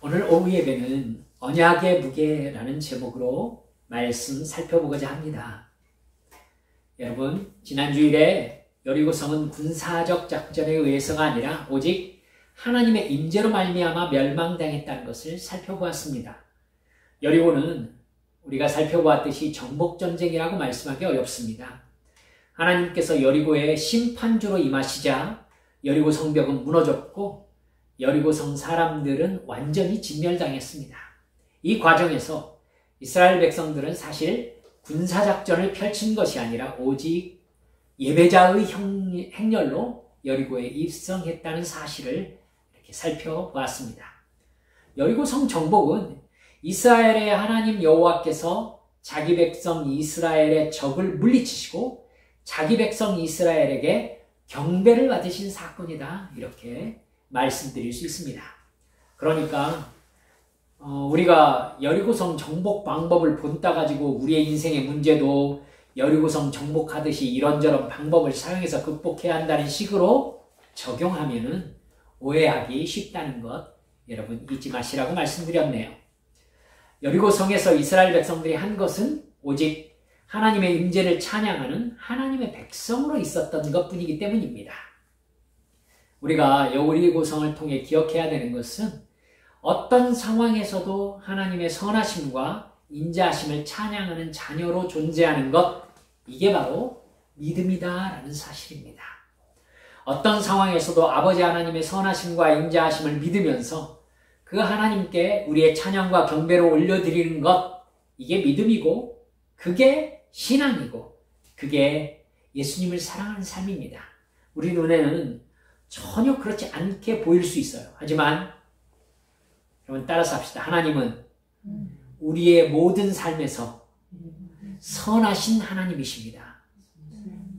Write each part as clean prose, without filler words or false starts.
오늘 오후 예배는 언약의 무게라는 제목으로 말씀 살펴보고자 합니다. 여러분, 지난 주일에 여리고성은 군사적 작전에 의해서가 아니라 오직 하나님의 임재로 말미암아 멸망당했다는 것을 살펴보았습니다. 여리고는 우리가 살펴보았듯이 정복전쟁이라고 말씀하기 어렵습니다. 하나님께서 여리고의 심판주로 임하시자 여리고 성벽은 무너졌고 여리고성 사람들은 완전히 진멸당했습니다. 이 과정에서 이스라엘 백성들은 사실 군사작전을 펼친 것이 아니라 오직 예배자의 행렬로 여리고에 입성했다는 사실을 이렇게 살펴보았습니다. 여리고성 정복은 이스라엘의 하나님 여호와께서 자기 백성 이스라엘의 적을 물리치시고 자기 백성 이스라엘에게 경배를 받으신 사건이다, 이렇게 말씀드릴 수 있습니다. 그러니까 우리가 여리고성 정복 방법을 본따 가지고 우리의 인생의 문제도 여리고성 정복하듯이 이런저런 방법을 사용해서 극복해야 한다는 식으로 적용하면은 오해하기 쉽다는 것 여러분 잊지 마시라고 말씀드렸네요. 여리고성에서 이스라엘 백성들이 한 것은 오직 하나님의 임재를 찬양하는 하나님의 백성으로 있었던 것뿐이기 때문입니다. 우리가 여리고성을 통해 기억해야 되는 것은 어떤 상황에서도 하나님의 선하심과 인자하심을 찬양하는 자녀로 존재하는 것, 이게 바로 믿음이다라는 사실입니다. 어떤 상황에서도 아버지 하나님의 선하심과 인자하심을 믿으면서 그 하나님께 우리의 찬양과 경배를 올려드리는 것, 이게 믿음이고 그게 신앙이고 그게 예수님을 사랑하는 삶입니다. 우리 눈에는 전혀 그렇지 않게 보일 수 있어요. 하지만 여러분 따라서 합시다. 하나님은 우리의 모든 삶에서 선하신 하나님이십니다.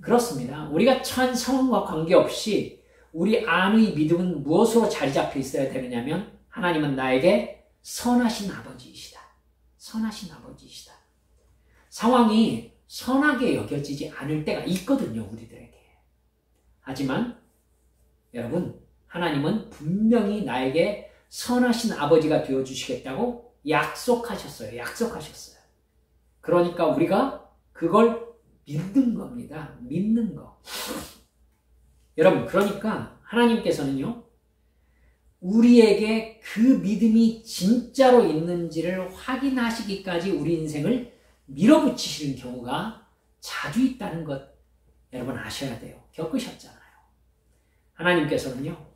그렇습니다. 우리가 처한 상황과 관계없이 우리 안의 믿음은 무엇으로 자리 잡혀 있어야 되느냐면 하나님은 나에게 선하신 아버지이시다. 선하신 아버지이시다. 상황이 선하게 여겨지지 않을 때가 있거든요, 우리들에게. 하지만 여러분, 하나님은 분명히 나에게 선하신 아버지가 되어주시겠다고 약속하셨어요. 약속하셨어요. 그러니까 우리가 그걸 믿는 겁니다. 믿는 거. 여러분, 그러니까 하나님께서는요, 우리에게 그 믿음이 진짜로 있는지를 확인하시기까지 우리 인생을 밀어붙이시는 경우가 자주 있다는 것 여러분 아셔야 돼요. 겪으셨잖아요. 하나님께서는요,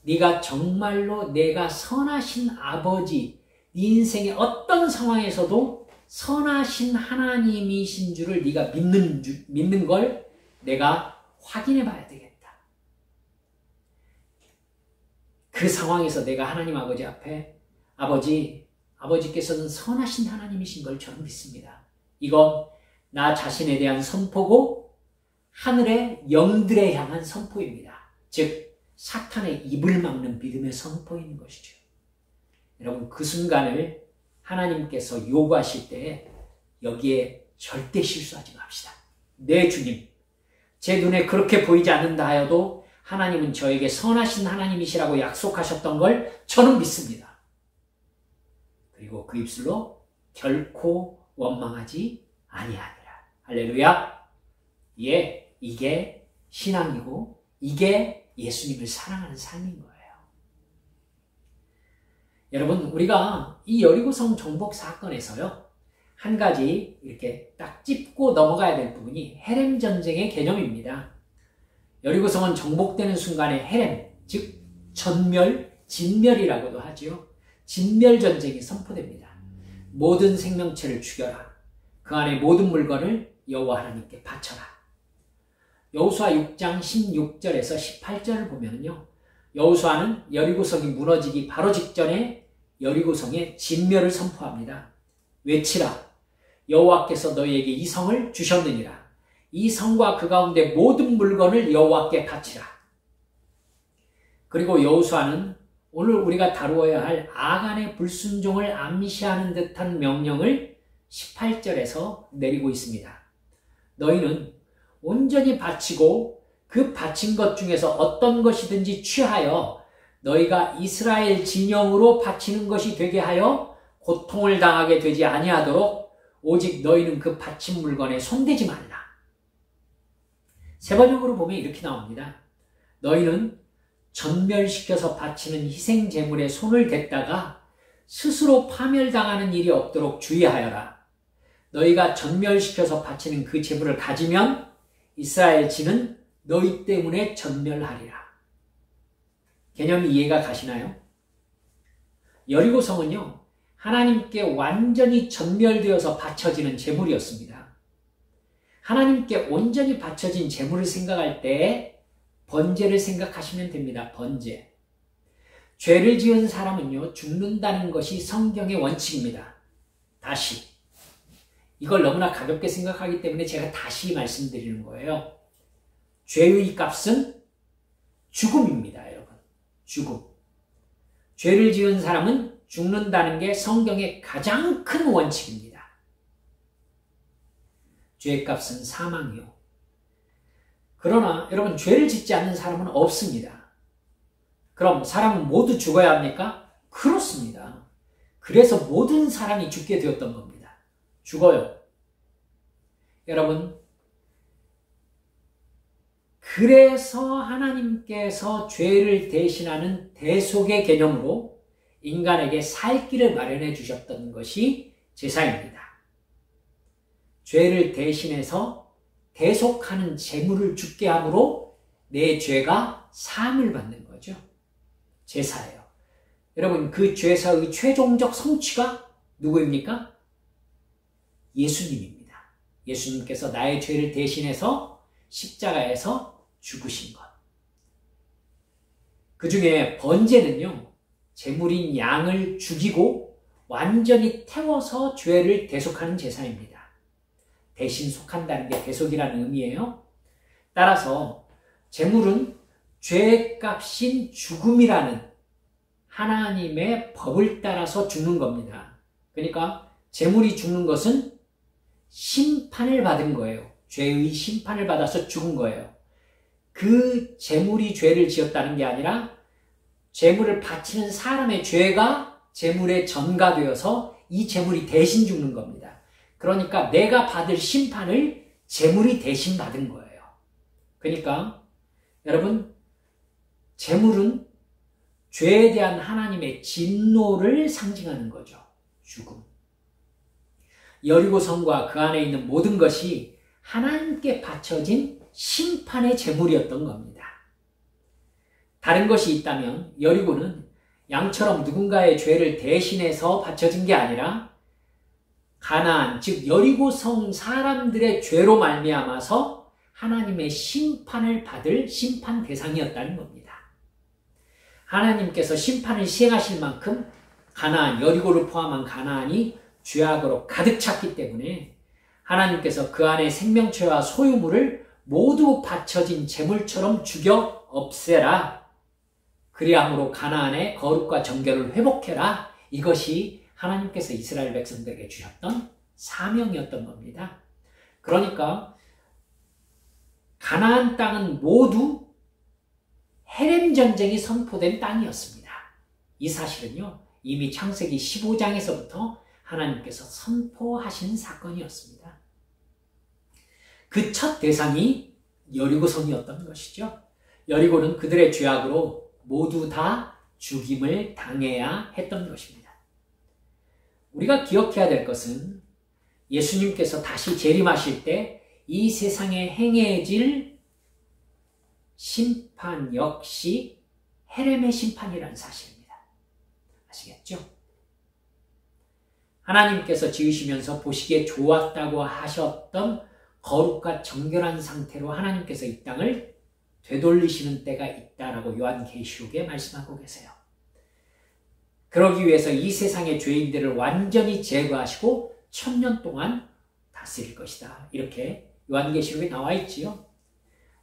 네가 정말로 내가 선하신 아버지, 네 인생의 어떤 상황에서도 선하신 하나님이신 줄을 네가 믿는 걸 내가 확인해 봐야 되겠다. 그 상황에서 내가 하나님 아버지 앞에 아버지께서는 선하신 하나님이신 걸 저는 믿습니다. 이건 나 자신에 대한 선포고 하늘의 영들에 향한 선포입니다. 즉 사탄의 입을 막는 믿음의 선포인 것이죠. 여러분, 그 순간을 하나님께서 요구하실 때 여기에 절대 실수하지 맙시다. 네, 주님, 제 눈에 그렇게 보이지 않는다 하여도 하나님은 저에게 선하신 하나님이시라고 약속하셨던 걸 저는 믿습니다. 그리고 그 입술로 결코 원망하지 아니하니라. 할렐루야. 예, 이게 신앙이고 이게 예수님을 사랑하는 삶인 거예요. 여러분, 우리가 이 여리고성 정복 사건에서요, 한 가지 이렇게 딱 짚고 넘어가야 될 부분이 헤렘 전쟁의 개념입니다. 여리고성은 정복되는 순간에 헤렘, 즉 전멸, 진멸이라고도 하지요. 진멸 전쟁이 선포됩니다. 모든 생명체를 죽여라. 그 안에 모든 물건을 여호와 하나님께 바쳐라. 여호수아 6장 16절에서 18절을 보면요, 여호수아는 여리고성이 무너지기 바로 직전에 여리고성의 진멸을 선포합니다. 외치라. 여호와께서 너희에게 이 성을 주셨느니라. 이 성과 그 가운데 모든 물건을 여호와께 바치라. 그리고 여호수아는 오늘 우리가 다루어야 할 아간의 불순종을 암시하는 듯한 명령을 18절에서 내리고 있습니다. 너희는 온전히 바치고 그 바친 것 중에서 어떤 것이든지 취하여 너희가 이스라엘 진영으로 바치는 것이 되게 하여 고통을 당하게 되지 아니하도록 오직 너희는 그 바친 물건에 손대지 말라. 세 번역으로 보면 이렇게 나옵니다. 너희는 전멸시켜서 바치는 희생 제물에 손을 댔다가 스스로 파멸당하는 일이 없도록 주의하여라. 너희가 전멸시켜서 바치는 그 제물을 가지면 이스라엘 진은 너희 때문에 전멸하리라. 개념이 이해가 가시나요? 여리고성은요, 하나님께 완전히 전멸되어서 바쳐지는 제물이었습니다. 하나님께 온전히 바쳐진 제물을 생각할 때 번제를 생각하시면 됩니다. 번제. 죄를 지은 사람은요, 죽는다는 것이 성경의 원칙입니다. 다시. 이걸 너무나 가볍게 생각하기 때문에 제가 다시 말씀드리는 거예요. 죄의 값은 죽음입니다, 여러분. 죽음. 죄를 지은 사람은 죽는다는 게 성경의 가장 큰 원칙입니다. 죄의 값은 사망이요. 그러나 여러분, 죄를 짓지 않는 사람은 없습니다. 그럼 사람은 모두 죽어야 합니까? 그렇습니다. 그래서 모든 사람이 죽게 되었던 겁니다. 죽어요. 여러분, 그래서 하나님께서 죄를 대신하는 대속의 개념으로 인간에게 살 길을 마련해 주셨던 것이 제사입니다. 죄를 대신해서 대속하는 제물을 죽게 함으로 내 죄가 사함을 받는 거죠. 제사예요. 여러분, 그 제사의 최종적 성취가 누구입니까? 예수님입니다. 예수님께서 나의 죄를 대신해서 십자가에서 죽으신 것. 그 중에 번제는요, 제물인 양을 죽이고 완전히 태워서 죄를 대속하는 제사입니다. 대신 속한다는 게 대속이라는 의미예요. 따라서 제물은 죄의 값인 죽음이라는 하나님의 법을 따라서 죽는 겁니다. 그러니까 제물이 죽는 것은 심판을 받은 거예요. 죄의 심판을 받아서 죽은 거예요. 그 제물이 죄를 지었다는 게 아니라 제물을 바치는 사람의 죄가 제물에 전가되어서 이 제물이 대신 죽는 겁니다. 그러니까 내가 받을 심판을 제물이 대신 받은 거예요. 그러니까 여러분, 제물은 죄에 대한 하나님의 진노를 상징하는 거죠. 죽음. 여리고성과 그 안에 있는 모든 것이 하나님께 바쳐진 심판의 제물이었던 겁니다. 다른 것이 있다면 여리고는 양처럼 누군가의 죄를 대신해서 바쳐진 게 아니라 가나안, 즉 여리고성 사람들의 죄로 말미암아서 하나님의 심판을 받을 심판 대상이었다는 겁니다. 하나님께서 심판을 시행하실 만큼 가나안, 여리고를 포함한 가나안이 죄악으로 가득 찼기 때문에 하나님께서 그 안에 생명체와 소유물을 모두 바쳐진 제물처럼 죽여 없애라. 그리함으로 가나안의 거룩과 정결을 회복해라. 이것이 하나님께서 이스라엘 백성들에게 주셨던 사명이었던 겁니다. 그러니까 가나안 땅은 모두 헤렘 전쟁이 선포된 땅이었습니다. 이 사실은요, 이미 창세기 15장에서부터 하나님께서 선포하신 사건이었습니다. 그 첫 대상이 여리고성이었던 것이죠. 여리고는 그들의 죄악으로 모두 다 죽임을 당해야 했던 것입니다. 우리가 기억해야 될 것은 예수님께서 다시 재림하실 때 이 세상에 행해질 심판 역시 헤렘의 심판이라는 사실입니다. 아시겠죠? 하나님께서 지으시면서 보시기에 좋았다고 하셨던 거룩과 정결한 상태로 하나님께서 이 땅을 되돌리시는 때가 있다라고 요한계시록에 말씀하고 계세요. 그러기 위해서 이 세상의 죄인들을 완전히 제거하시고 1000년 동안 다스릴 것이다. 이렇게 요한계시록에 나와 있지요.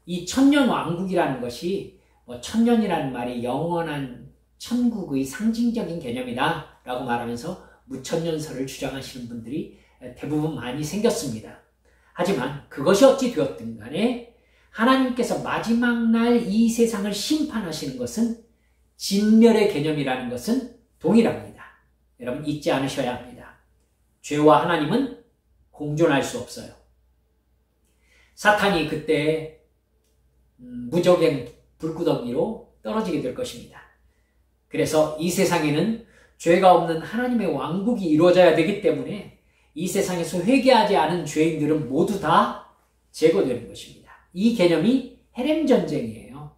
이 1000년 왕국이라는 것이 1000년이라는 말이 영원한 천국의 상징적인 개념이다 라고 말하면서 무천년설을 주장하시는 분들이 대부분 많이 생겼습니다. 하지만 그것이 어찌 되었든 간에 하나님께서 마지막 날 이 세상을 심판하시는 것은 진멸의 개념이라는 것은 동일합니다. 여러분 잊지 않으셔야 합니다. 죄와 하나님은 공존할 수 없어요. 사탄이 그때 무적행 불구덩이로 떨어지게 될 것입니다. 그래서 이 세상에는 죄가 없는 하나님의 왕국이 이루어져야 되기 때문에 이 세상에서 회개하지 않은 죄인들은 모두 다 제거되는 것입니다. 이 개념이 헤렘 전쟁이에요.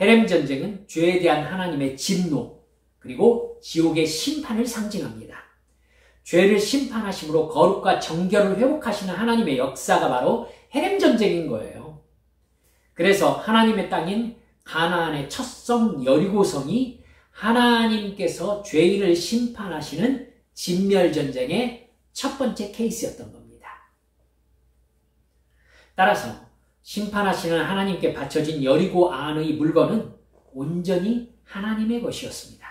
헤렘 전쟁은 죄에 대한 하나님의 진노 그리고 지옥의 심판을 상징합니다. 죄를 심판하심으로 거룩과 정결을 회복하시는 하나님의 역사가 바로 헤렘 전쟁인 거예요. 그래서 하나님의 땅인 가나안의 첫 성 여리고성이 하나님께서 죄인을 심판하시는 진멸전쟁의 첫 번째 케이스였던 겁니다. 따라서 심판하시는 하나님께 바쳐진 여리고 안의 물건은 온전히 하나님의 것이었습니다.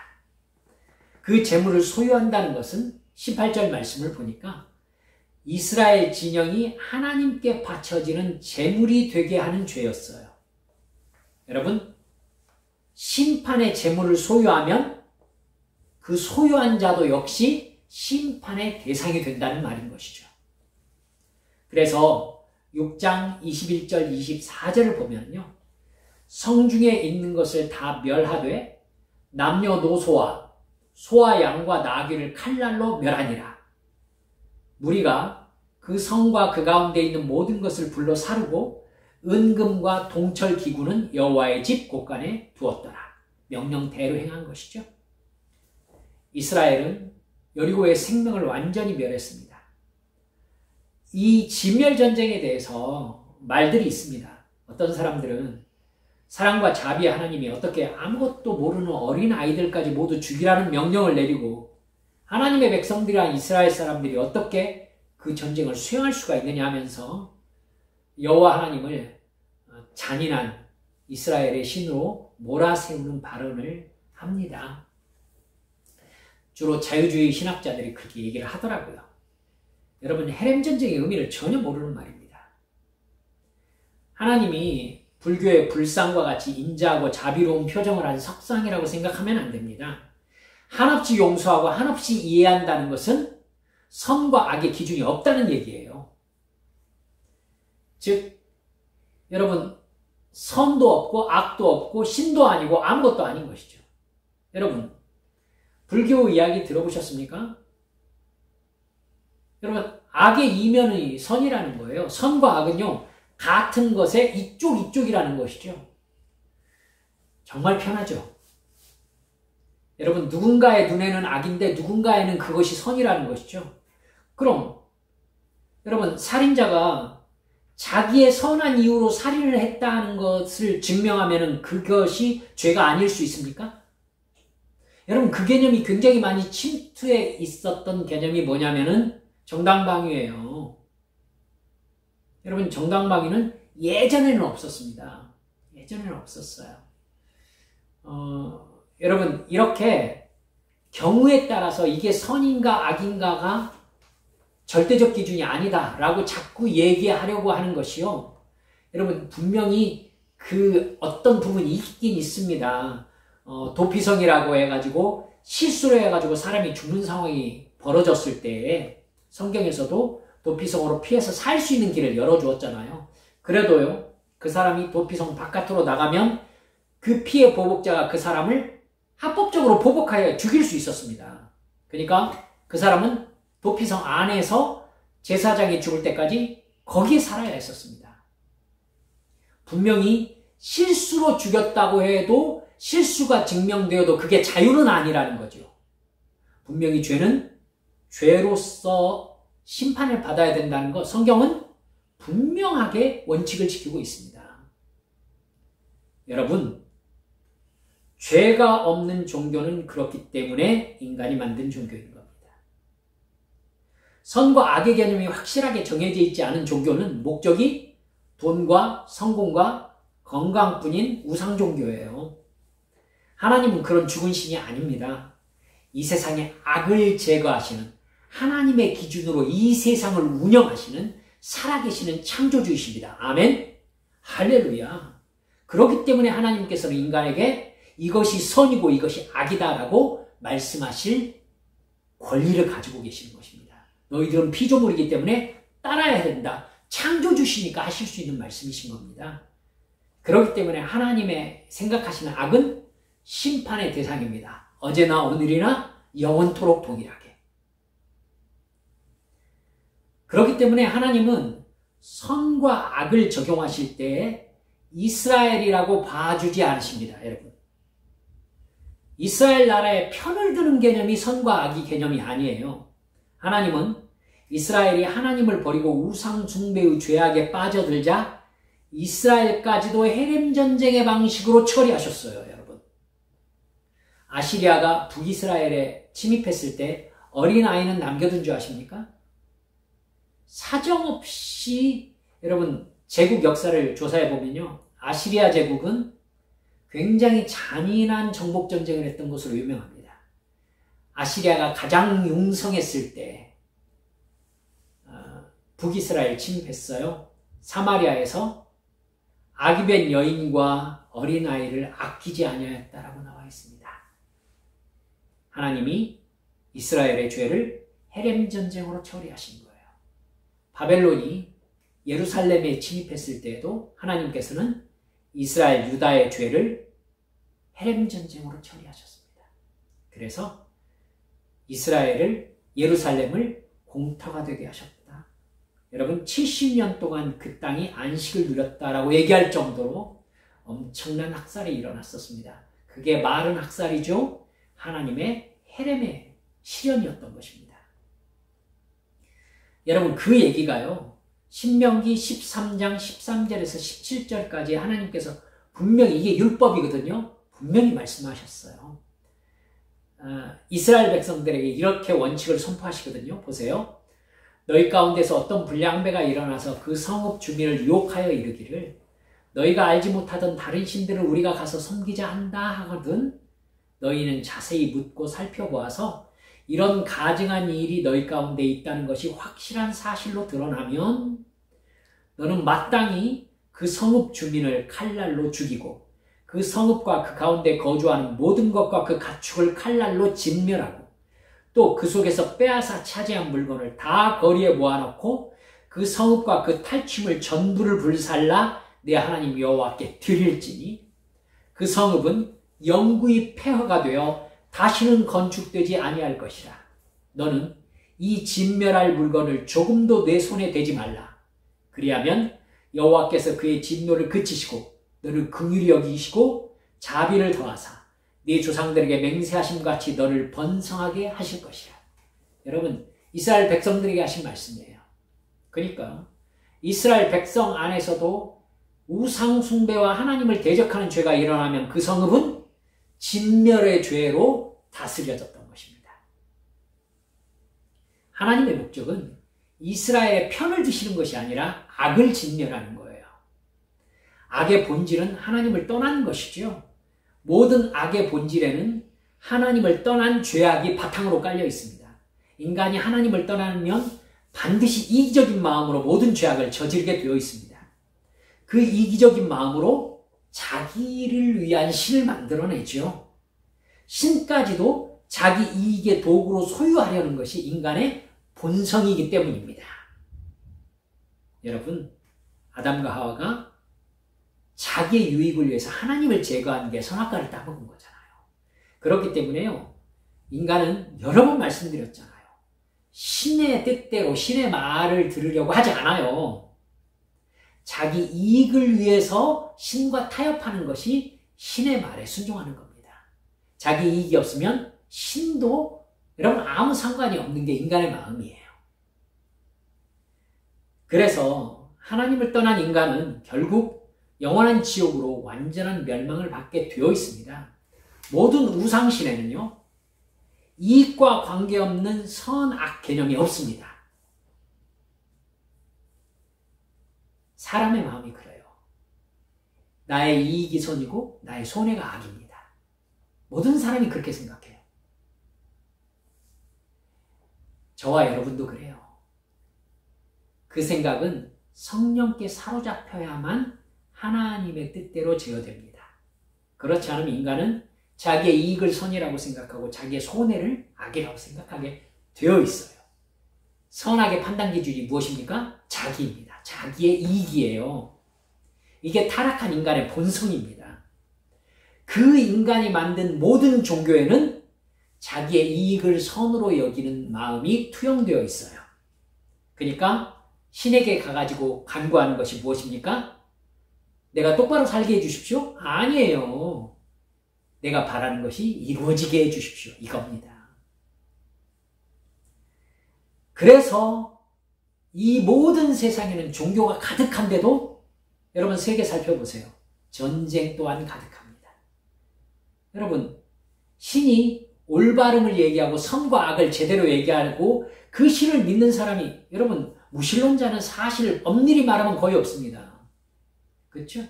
그 재물을 소유한다는 것은 18절 말씀을 보니까 이스라엘 진영이 하나님께 바쳐지는 재물이 되게 하는 죄였어요. 여러분, 심판의 재물을 소유하면 그 소유한 자도 역시 심판의 대상이 된다는 말인 것이죠. 그래서 6장 21절 24절을 보면요. 성중에 있는 것을 다 멸하되 남녀노소와 소와 양과 나귀를 칼날로 멸하니라. 무리가 그 성과 그 가운데 있는 모든 것을 불러 사르고 은금과 동철 기구는 여호와의 집 곳간에 두었더라. 명령대로 행한 것이죠. 이스라엘은 여리고의 생명을 완전히 멸했습니다. 이 진멸전쟁에 대해서 말들이 있습니다. 어떤 사람들은 사랑과 자비의 하나님이 어떻게 아무것도 모르는 어린 아이들까지 모두 죽이라는 명령을 내리고 하나님의 백성들이란 이스라엘 사람들이 어떻게 그 전쟁을 수행할 수가 있느냐 하면서 여호와 하나님을 잔인한 이스라엘의 신으로 몰아세우는 발언을 합니다. 주로 자유주의 신학자들이 그렇게 얘기를 하더라고요. 여러분, 헤렘 전쟁의 의미를 전혀 모르는 말입니다. 하나님이 불교의 불상과 같이 인자하고 자비로운 표정을 한 석상이라고 생각하면 안 됩니다. 한없이 용서하고 한없이 이해한다는 것은 선과 악의 기준이 없다는 얘기예요. 즉, 여러분, 선도 없고 악도 없고 신도 아니고 아무것도 아닌 것이죠. 여러분, 불교 이야기 들어보셨습니까? 여러분, 악의 이면의 선이라는 거예요. 선과 악은요, 같은 것의 이쪽이라는 것이죠. 정말 편하죠. 여러분, 누군가의 눈에는 악인데 누군가에는 그것이 선이라는 것이죠. 그럼 여러분, 살인자가 자기의 선한 이유로 살인을 했다는 것을 증명하면 그것이 죄가 아닐 수 있습니까? 여러분, 그 개념이 굉장히 많이 침투해 있었던 개념이 뭐냐면은 정당방위예요. 여러분, 정당방위는 예전에는 없었습니다. 예전에는 없었어요. 여러분, 이렇게 경우에 따라서 이게 선인가 악인가가 절대적 기준이 아니다라고 자꾸 얘기하려고 하는 것이요. 여러분, 분명히 그 어떤 부분이 있긴 있습니다. 도피성이라고 해가지고 실수를 해가지고 사람이 죽는 상황이 벌어졌을 때 성경에서도 도피성으로 피해서 살 수 있는 길을 열어주었잖아요. 그래도요, 그 사람이 도피성 바깥으로 나가면 그 피해 보복자가 그 사람을 합법적으로 보복하여 죽일 수 있었습니다. 그러니까 그 사람은 도피성 안에서 제사장이 죽을 때까지 거기에 살아야 했었습니다. 분명히 실수로 죽였다고 해도 실수가 증명되어도 그게 자유는 아니라는 거죠. 분명히 죄는 죄로서 심판을 받아야 된다는 것, 성경은 분명하게 원칙을 지키고 있습니다. 여러분, 죄가 없는 종교는 그렇기 때문에 인간이 만든 종교인 겁니다. 선과 악의 개념이 확실하게 정해져 있지 않은 종교는 목적이 돈과 성공과 건강뿐인 우상 종교예요. 하나님은 그런 죽은 신이 아닙니다. 이 세상의 악을 제거하시는 하나님의 기준으로 이 세상을 운영하시는 살아계시는 창조주이십니다. 아멘. 할렐루야. 그렇기 때문에 하나님께서는 인간에게 이것이 선이고 이것이 악이다라고 말씀하실 권리를 가지고 계시는 것입니다. 너희들은 피조물이기 때문에 따라야 된다. 창조주시니까 하실 수 있는 말씀이신 겁니다. 그렇기 때문에 하나님의 생각하시는 악은 심판의 대상입니다. 어제나 오늘이나 영원토록 동일하게. 그렇기 때문에 하나님은 선과 악을 적용하실 때 이스라엘이라고 봐주지 않으십니다, 여러분. 이스라엘 나라의 편을 드는 개념이 선과 악의 개념이 아니에요. 하나님은 이스라엘이 하나님을 버리고 우상 숭배의 죄악에 빠져들자 이스라엘까지도 헤렘 전쟁의 방식으로 처리하셨어요, 여러분. 아시리아가 북이스라엘에 침입했을 때 어린아이는 남겨둔 줄 아십니까? 사정없이 여러분 제국 역사를 조사해 보면요, 아시리아 제국은 굉장히 잔인한 정복 전쟁을 했던 것으로 유명합니다. 아시리아가 가장 융성했을 때 북이스라엘 침입했어요. 사마리아에서 아기된 여인과 어린아이를 아끼지 아니하였다라고 나와 있습니다. 하나님이 이스라엘의 죄를 헤렘 전쟁으로 처리하신 거예요. 바벨론이 예루살렘에 침입했을 때에도 하나님께서는 이스라엘 유다의 죄를 헤렘 전쟁으로 처리하셨습니다. 그래서 이스라엘을 예루살렘을 공터가 되게 하셨다. 여러분 70년 동안 그 땅이 안식을 누렸다라고 얘기할 정도로 엄청난 학살이 일어났었습니다. 그게 말은 학살이죠. 하나님의 헤렘의 실현이었던 것입니다. 여러분 그 얘기가요, 신명기 13장 13절에서 17절까지 하나님께서 분명히 이게 율법이거든요. 분명히 말씀하셨어요. 이스라엘 백성들에게 이렇게 원칙을 선포하시거든요. 보세요. 너희 가운데서 어떤 불량배가 일어나서 그 성읍 주민을 유혹하여 이르기를 너희가 알지 못하던 다른 신들을 우리가 가서 섬기자 한다 하거든 너희는 자세히 묻고 살펴보아서 이런 가증한 일이 너희 가운데 있다는 것이 확실한 사실로 드러나면 너는 마땅히 그 성읍 주민을 칼날로 죽이고 그 성읍과 그 가운데 거주하는 모든 것과 그 가축을 칼날로 진멸하고 또 그 속에서 빼앗아 차지한 물건을 다 거리에 모아놓고 그 성읍과 그 탈취물 전부를 불살라 내 하나님 여호와께 드릴지니 그 성읍은 영구히 폐허가 되어 다시는 건축되지 아니할 것이라. 너는 이 진멸할 물건을 조금도 내 손에 대지 말라. 그리하면 여호와께서 그의 진노를 그치시고 너를 긍휼히 여기시고 자비를 더하사 네 조상들에게 맹세하신 같이 너를 번성하게 하실 것이라. 여러분 이스라엘 백성들에게 하신 말씀이에요. 그러니까 이스라엘 백성 안에서도 우상 숭배와 하나님을 대적하는 죄가 일어나면 그 성읍은 진멸의 죄로 다스려졌던 것입니다. 하나님의 목적은 이스라엘의 편을 드시는 것이 아니라 악을 진멸하는 거예요. 악의 본질은 하나님을 떠나는 것이죠. 모든 악의 본질에는 하나님을 떠난 죄악이 바탕으로 깔려 있습니다. 인간이 하나님을 떠나면 반드시 이기적인 마음으로 모든 죄악을 저지르게 되어 있습니다. 그 이기적인 마음으로 자기를 위한 신을 만들어내죠. 신까지도 자기 이익의 도구로 소유하려는 것이 인간의 본성이기 때문입니다. 여러분, 아담과 하와가 자기의 유익을 위해서 하나님을 제거한 게 선악과를 따먹은 거잖아요. 그렇기 때문에요, 인간은 여러 번 말씀드렸잖아요. 신의 뜻대로 신의 말을 들으려고 하지 않아요. 자기 이익을 위해서 신과 타협하는 것이 신의 말에 순종하는 겁니다. 자기 이익이 없으면 신도 여러분 아무 상관이 없는 게 인간의 마음이에요. 그래서 하나님을 떠난 인간은 결국 영원한 지옥으로 완전한 멸망을 받게 되어 있습니다. 모든 우상신에는요, 이익과 관계없는 선악 개념이 없습니다. 사람의 마음이 그래요. 나의 이익이 선이고 나의 손해가 악입니다. 모든 사람이 그렇게 생각해요. 저와 여러분도 그래요. 그 생각은 성령께 사로잡혀야만 하나님의 뜻대로 제어됩니다. 그렇지 않으면 인간은 자기의 이익을 선이라고 생각하고 자기의 손해를 악이라고 생각하게 되어 있어요. 선악의 판단 기준이 무엇입니까? 자기입니다. 자기의 이익이에요. 이게 타락한 인간의 본성입니다. 그 인간이 만든 모든 종교에는 자기의 이익을 선으로 여기는 마음이 투영되어 있어요. 그러니까 신에게 가가지고 간구하는 것이 무엇입니까? 내가 똑바로 살게 해주십시오? 아니에요. 내가 바라는 것이 이루어지게 해주십시오. 이겁니다. 그래서 이 모든 세상에는 종교가 가득한데도 여러분 세계 살펴보세요. 전쟁 또한 가득합니다. 여러분 신이 올바름을 얘기하고 선과 악을 제대로 얘기하고 그 신을 믿는 사람이 여러분 무신론자는 사실 엄밀히 말하면 거의 없습니다. 그렇죠?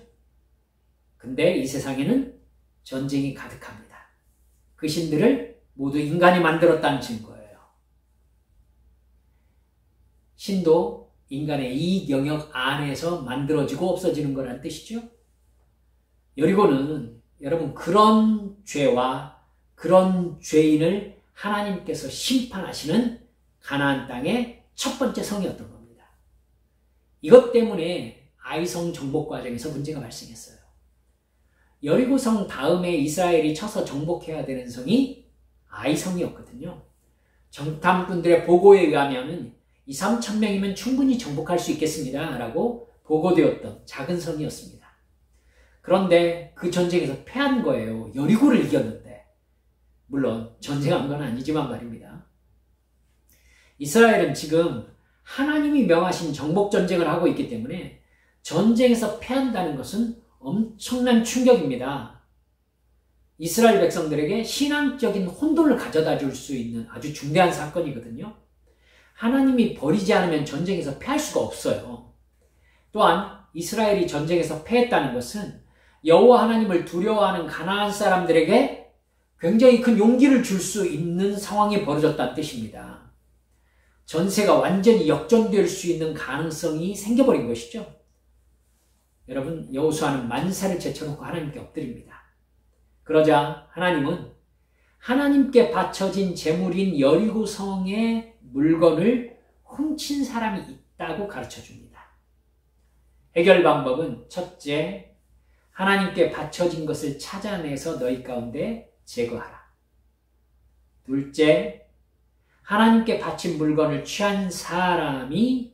근데 이 세상에는 전쟁이 가득합니다. 그 신들을 모두 인간이 만들었다는 증거예요. 신도 인간의 이익 영역 안에서 만들어지고 없어지는 거란 뜻이죠. 여리고는 여러분 그런 죄와 그런 죄인을 하나님께서 심판하시는 가나안 땅의 첫 번째 성이었던 겁니다. 이것 때문에 아이성 정복 과정에서 문제가 발생했어요. 여리고성 다음에 이스라엘이 쳐서 정복해야 되는 성이 아이성이었거든요. 정탐꾼들의 보고에 의하면 2~3천 명이면 충분히 정복할 수 있겠습니다 라고 보고되었던 작은 성이었습니다. 그런데 그 전쟁에서 패한 거예요. 여리고를 이겼는데. 물론 전쟁한 건 아니지만 말입니다. 이스라엘은 지금 하나님이 명하신 정복전쟁을 하고 있기 때문에 전쟁에서 패한다는 것은 엄청난 충격입니다. 이스라엘 백성들에게 신앙적인 혼돈을 가져다 줄 수 있는 아주 중대한 사건이거든요. 하나님이 버리지 않으면 전쟁에서 패할 수가 없어요. 또한 이스라엘이 전쟁에서 패했다는 것은 여호와 하나님을 두려워하는 가나안 사람들에게 굉장히 큰 용기를 줄 수 있는 상황이 벌어졌다는 뜻입니다. 전세가 완전히 역전될 수 있는 가능성이 생겨버린 것이죠. 여러분 여호수아는 만사를 제쳐놓고 하나님께 엎드립니다. 그러자 하나님은 하나님께 바쳐진 제물인 여리고 성의 물건을 훔친 사람이 있다고 가르쳐줍니다. 해결 방법은 첫째, 하나님께 바쳐진 것을 찾아내서 너희 가운데 제거하라. 둘째, 하나님께 바친 물건을 취한 사람이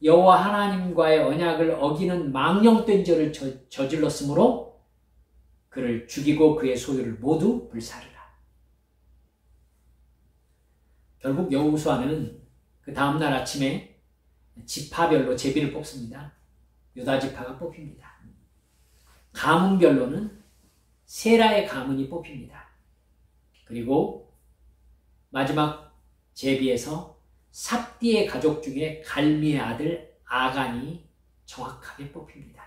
여호와 하나님과의 언약을 어기는 망령된 죄를 저질렀으므로 그를 죽이고 그의 소유를 모두 불사르라. 결국 여호수아는 그 다음날 아침에 지파별로 제비를 뽑습니다. 유다 지파가 뽑힙니다. 가문별로는 세라의 가문이 뽑힙니다. 그리고 마지막 제비에서 삽디의 가족 중에 갈미의 아들 아간이 정확하게 뽑힙니다.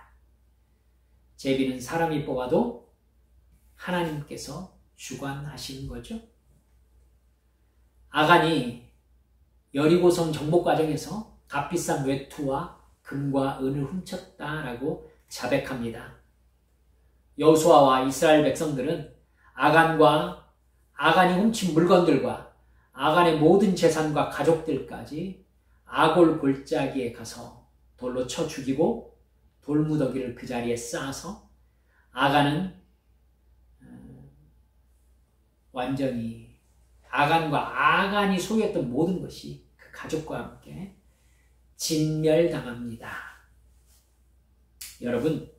제비는 사람이 뽑아도 하나님께서 주관하시는 거죠. 아간이 여리고성 정복 과정에서 값비싼 외투와 금과 은을 훔쳤다라고 자백합니다. 여호수아와 이스라엘 백성들은 아간이 훔친 물건들과 아간의 모든 재산과 가족들까지 아골 골짜기에 가서 돌로 쳐 죽이고 돌무더기를 그 자리에 쌓아서 아간은 완전히 아간이 소유했던 모든 것이 그 가족과 함께 진멸당합니다. 여러분,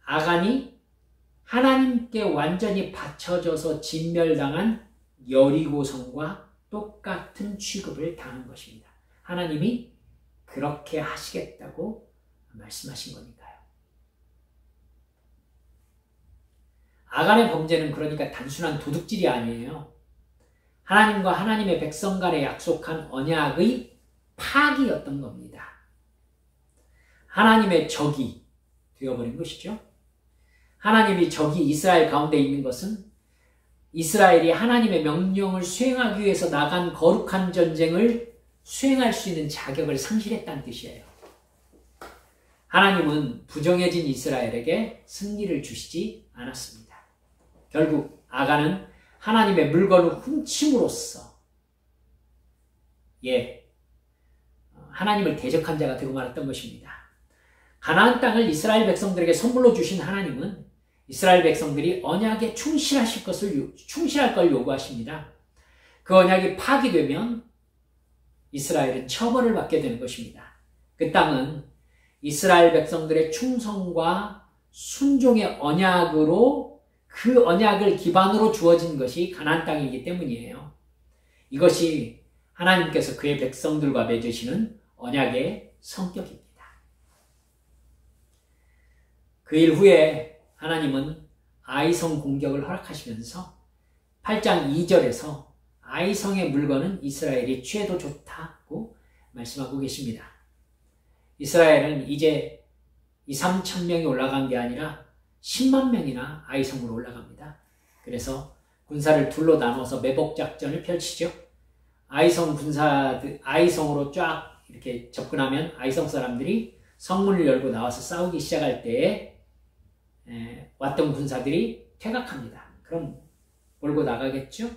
아간이 하나님께 완전히 바쳐져서 진멸당한 여리고성과 똑같은 취급을 당한 것입니다. 하나님이 그렇게 하시겠다고 말씀하신 거니까요. 아간의 범죄는 그러니까 단순한 도둑질이 아니에요. 하나님과 하나님의 백성 간에 약속한 언약의 파기였던 겁니다. 하나님의 적이 되어버린 것이죠. 하나님이 적이 이스라엘 가운데 있는 것은 이스라엘이 하나님의 명령을 수행하기 위해서 나간 거룩한 전쟁을 수행할 수 있는 자격을 상실했다는 뜻이에요. 하나님은 부정해진 이스라엘에게 승리를 주시지 않았습니다. 결국 아간은 하나님의 물건을 훔침으로써 하나님을 대적한 자가 되고 말았던 것입니다. 가나안 땅을 이스라엘 백성들에게 선물로 주신 하나님은 이스라엘 백성들이 언약에 충실할 걸 요구하십니다. 그 언약이 파기되면 이스라엘은 처벌을 받게 되는 것입니다. 그 땅은 이스라엘 백성들의 충성과 순종의 언약으로 그 언약을 기반으로 주어진 것이 가나안 땅이기 때문이에요. 이것이 하나님께서 그의 백성들과 맺으시는 언약의 성격입니다. 그 일 후에 하나님은 아이성 공격을 허락하시면서 8장 2절에서 아이성의 물건은 이스라엘이 취해도 좋다고 말씀하고 계십니다. 이스라엘은 이제 2-3천 명이 올라간 게 아니라 10만 명이나 아이성으로 올라갑니다. 그래서 군사를 둘로 나눠서 매복작전을 펼치죠. 아이성으로 쫙 이렇게 접근하면 아이성 사람들이 성문을 열고 나와서 싸우기 시작할 때에 왔던 군사들이 퇴각합니다. 그럼 몰고 나가겠죠?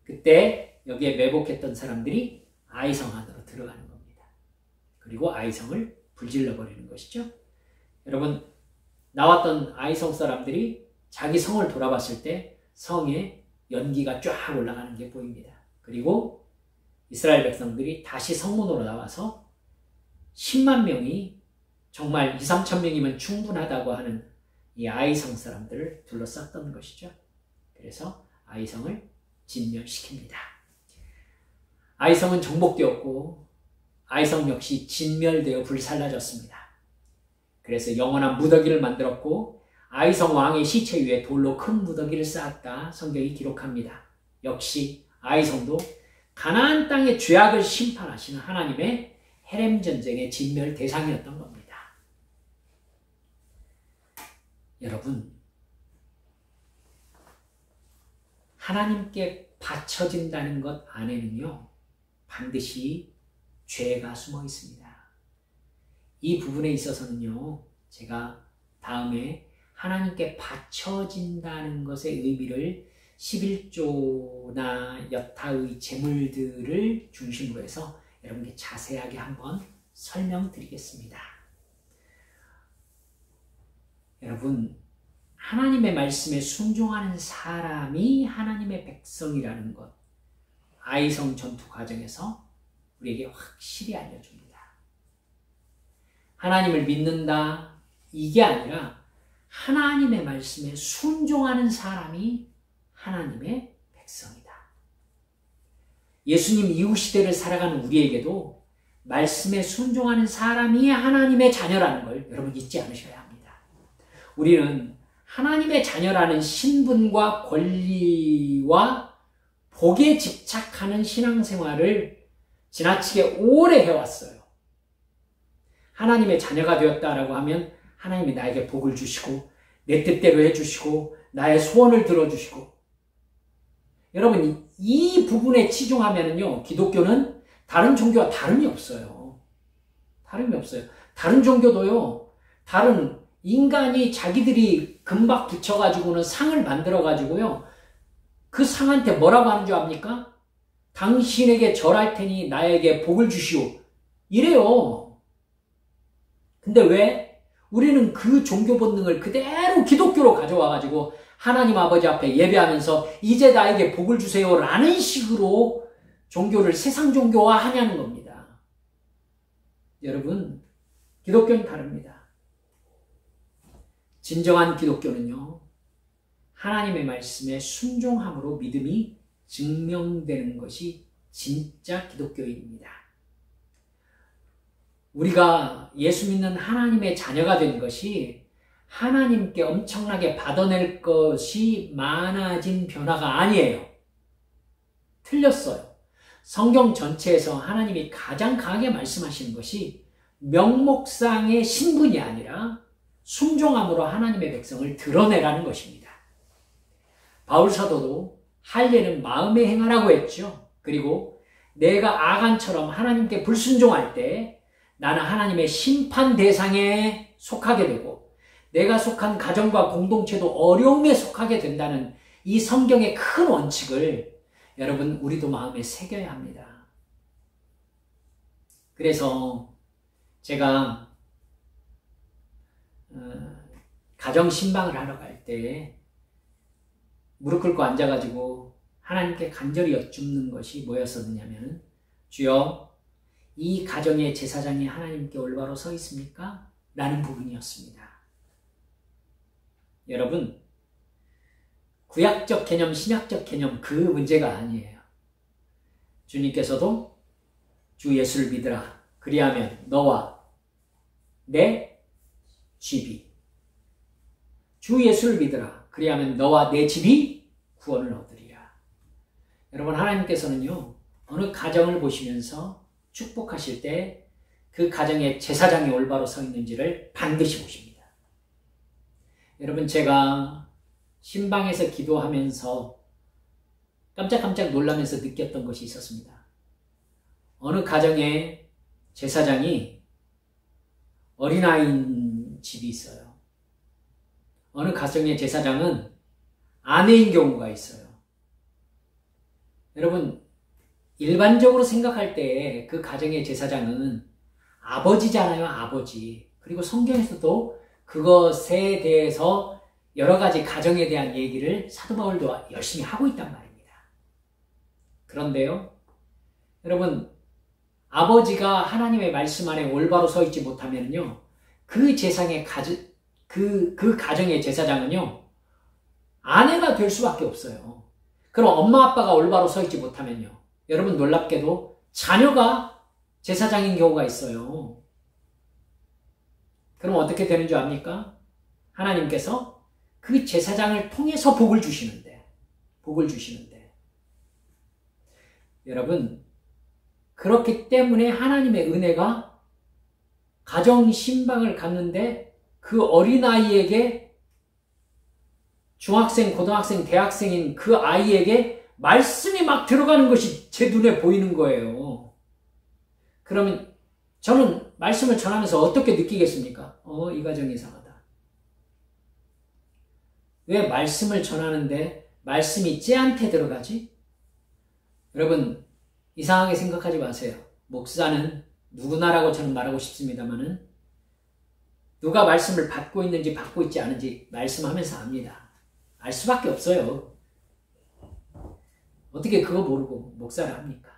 그때 여기에 매복했던 사람들이 아이성 안으로 들어가는 겁니다. 그리고 아이성을 불질러 버리는 것이죠. 여러분, 나왔던 아이성 사람들이 자기 성을 돌아봤을 때 성에 연기가 쫙 올라가는 게 보입니다. 그리고 이스라엘 백성들이 다시 성문으로 나와서 10만 명이 정말 2-3천 명이면 충분하다고 하는 이 아이성 사람들을 둘러쌌던 것이죠. 그래서 아이성을 진멸시킵니다. 아이성은 정복되었고 아이성 역시 진멸되어 불살라졌습니다. 그래서 영원한 무더기를 만들었고 아이성 왕의 시체 위에 돌로 큰 무더기를 쌓았다 성경이 기록합니다. 역시 아이성도 가나안 땅의 죄악을 심판하시는 하나님의 헤렘 전쟁의 진멸 대상이었던 겁니다. 여러분, 하나님께 바쳐진다는 것 안에는요, 반드시 죄가 숨어 있습니다. 이 부분에 있어서는요, 제가 다음에 하나님께 바쳐진다는 것의 의미를 11조나 여타의 제물들을 중심으로 해서 여러분께 자세하게 한번 설명드리겠습니다. 여러분, 하나님의 말씀에 순종하는 사람이 하나님의 백성이라는 것, 아이성 전투 과정에서 우리에게 확실히 알려줍니다. 하나님을 믿는다, 이게 아니라 하나님의 말씀에 순종하는 사람이 하나님의 백성이다. 예수님 이후 시대를 살아가는 우리에게도 말씀에 순종하는 사람이 하나님의 자녀라는 걸 여러분 잊지 않으셔야 합니다. 우리는 하나님의 자녀라는 신분과 권리와 복에 집착하는 신앙생활을 지나치게 오래 해왔어요. 하나님의 자녀가 되었다라고 하면 하나님이 나에게 복을 주시고 내 뜻대로 해주시고 나의 소원을 들어주시고, 여러분 이 부분에 치중하면은요, 기독교는 다른 종교와 다름이 없어요. 다름이 없어요. 다른 종교도요, 다른 인간이 자기들이 금박 붙여가지고는 상을 만들어가지고요, 그 상한테 뭐라고 하는 줄 압니까? 당신에게 절할 테니 나에게 복을 주시오. 이래요. 근데 왜? 우리는 그 종교 본능을 그대로 기독교로 가져와가지고 하나님 아버지 앞에 예배하면서 이제 나에게 복을 주세요 라는 식으로 종교를 세상 종교화 하냐는 겁니다. 여러분, 기독교는 다릅니다. 진정한 기독교는요, 하나님의 말씀에 순종함으로 믿음이 증명되는 것이 진짜 기독교입니다. 우리가 예수 믿는 하나님의 자녀가 된 것이 하나님께 엄청나게 받아낼 것이 많아진 변화가 아니에요. 틀렸어요. 성경 전체에서 하나님이 가장 강하게 말씀하시는 것이 명목상의 신분이 아니라 순종함으로 하나님의 백성을 드러내라는 것입니다. 바울 사도도 할례는 마음에 행하라고 했죠. 그리고 내가 아간처럼 하나님께 불순종할 때 나는 하나님의 심판 대상에 속하게 되고 내가 속한 가정과 공동체도 어려움에 속하게 된다는 이 성경의 큰 원칙을 여러분 우리도 마음에 새겨야 합니다. 그래서 제가 가정 신방을 하러 갈 때 무릎 꿇고 앉아가지고 하나님께 간절히 여쭙는 것이 뭐였었느냐면, 주여, 이 가정의 제사장이 하나님께 올바로 서 있습니까? 라는 부분이었습니다. 여러분, 구약적 개념, 신약적 개념 그 문제가 아니에요. 주님께서도 주 예수를 믿으라. 그리하면 너와 내 집이, 주 예수를 믿으라. 그리하면 너와 내 집이 구원을 얻으리라. 여러분, 하나님께서는요, 어느 가정을 보시면서 축복하실 때 그 가정의 제사장이 올바로 서 있는지를 반드시 보십니다. 여러분, 제가 신방에서 기도하면서 깜짝깜짝 놀라면서 느꼈던 것이 있었습니다. 어느 가정의 제사장이 어린아이인 집이 있어요. 어느 가정의 제사장은 아내인 경우가 있어요. 여러분, 일반적으로 생각할 때 그 가정의 제사장은 아버지잖아요, 아버지. 그리고 성경에서도 그것에 대해서 여러 가지 가정에 대한 얘기를 사도 바울도 열심히 하고 있단 말입니다. 그런데요, 여러분, 아버지가 하나님의 말씀 안에 올바로 서 있지 못하면요, 그 가정의 제사장은요, 아내가 될 수밖에 없어요. 그럼 엄마 아빠가 올바로 서 있지 못하면요, 여러분 놀랍게도 자녀가 제사장인 경우가 있어요. 그럼 어떻게 되는 줄 압니까? 하나님께서 그 제사장을 통해서 복을 주시는데 여러분, 그렇기 때문에 하나님의 은혜가 가정 신방을 갖는데 그 어린아이에게, 중학생, 고등학생, 대학생인 그 아이에게 말씀이 막 들어가는 것이 제 눈에 보이는 거예요. 그러면 저는 말씀을 전하면서 어떻게 느끼겠습니까? 이 가정이 이상하다. 왜 말씀을 전하는데 말씀이 쟤한테 들어가지? 여러분, 이상하게 생각하지 마세요. 목사는 누구나라고 저는 말하고 싶습니다만은 누가 말씀을 받고 있는지 받고 있지 않은지 말씀하면서 압니다. 알 수밖에 없어요. 어떻게 그거 모르고 목사를 합니까?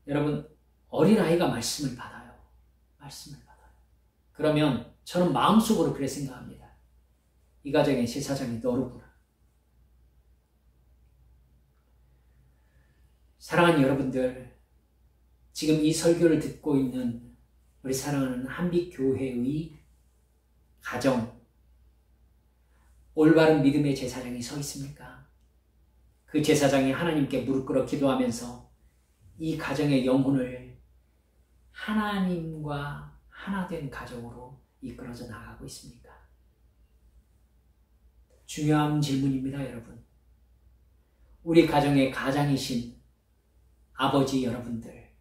여러분, 어린아이가 말씀을 받아요. 그러면 저는 마음속으로 그렇게 생각합니다. 이 가정의 제사장이 너로구나. 사랑하는 여러분들, 지금 이 설교를 듣고 있는 우리 사랑하는 한빛교회의 가정, 올바른 믿음의 제사장이 서 있습니까? 그 제사장이 하나님께 무릎 꿇어 기도하면서 이 가정의 영혼을 하나님과 하나 된 가정으로 이끌어져 나가고 있습니까? 중요한 질문입니다, 여러분. 우리 가정의 가장이신 아버지 여러분들,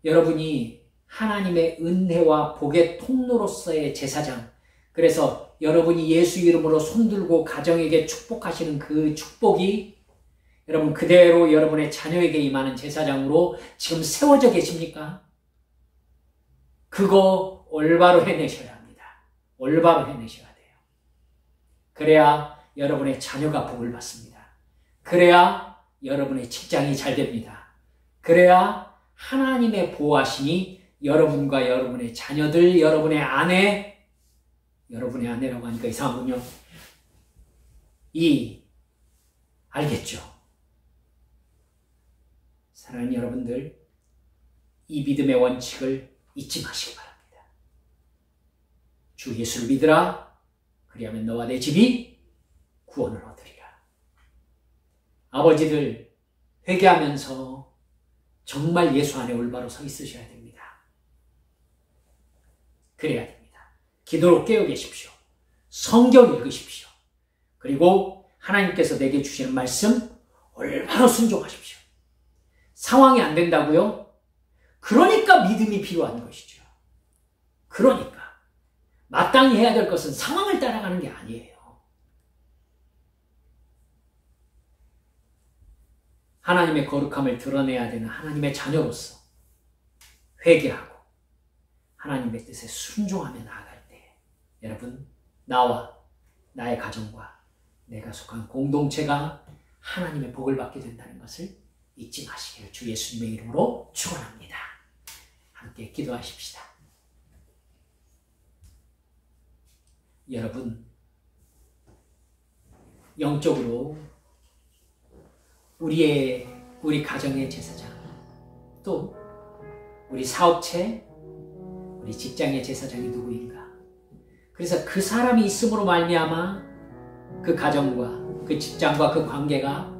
여러분이 하나님의 은혜와 복의 통로로서의 제사장, 그래서 여러분이 예수 이름으로 손들고 가정에게 축복하시는 그 축복이 여러분 그대로 여러분의 자녀에게 임하는 제사장으로 지금 세워져 계십니까? 그거 올바로 해내셔야 합니다. 올바로 해내셔야 돼요. 그래야 여러분의 자녀가 복을 받습니다. 그래야 여러분의 직장이 잘 됩니다. 그래야 하나님의 보호하심이 여러분과 여러분의 자녀들, 여러분의 아내라고 하니까 이상하군요. 알겠죠? 사랑하는 여러분들, 이 믿음의 원칙을 잊지 마시기 바랍니다. 주 예수를 믿으라. 그리하면 너와 내 집이 구원을 얻으리라. 아버지들, 회개하면서 정말 예수 안에 올바로 서 있으셔야 됩니다. 그래야 됩니다. 기도로 깨어 계십시오. 성경 읽으십시오. 그리고 하나님께서 내게 주시는 말씀 올바로 순종하십시오. 상황이 안 된다고요? 그러니까 믿음이 필요한 것이죠. 그러니까 마땅히 해야 될 것은 상황을 따라가는 게 아니에요. 하나님의 거룩함을 드러내야 되는 하나님의 자녀로서 회개하고 하나님의 뜻에 순종하며 나아갈 때 여러분, 나와 나의 가정과 내가 속한 공동체가 하나님의 복을 받게 된다는 것을 잊지 마시기를 주 예수님의 이름으로 축원합니다. 함께 기도하십시다. 여러분, 영적으로 우리 가정의 제사장, 또 우리 사업체, 우리 직장의 제사장이 누구인가? 그래서 그 사람이 있음으로 말미암아 그 가정과 그 직장과 그 관계가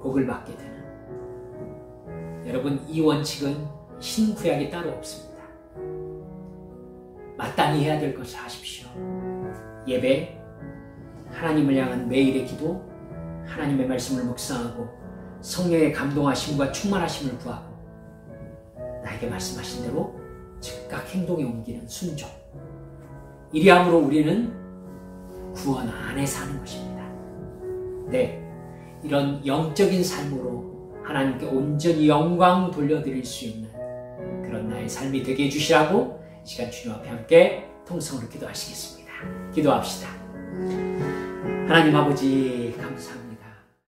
복을 받게 되는, 여러분, 이 원칙은 신구약이 따로 없습니다. 마땅히 해야 될 것을 하십시오. 예배, 하나님을 향한 매일의 기도, 하나님의 말씀을 묵상하고 성령의 감동하심과 충만하심을 구하고 나에게 말씀하신 대로 즉각 행동에 옮기는 순종. 이리함으로 우리는 구원 안에 사는 것입니다. 네, 이런 영적인 삶으로 하나님께 온전히 영광 돌려드릴 수 있는 그런 나의 삶이 되게 해주시라고 이 시간 주님 앞에 함께 통성으로 기도하시겠습니다. 기도합시다. 하나님 아버지, 감사합니다.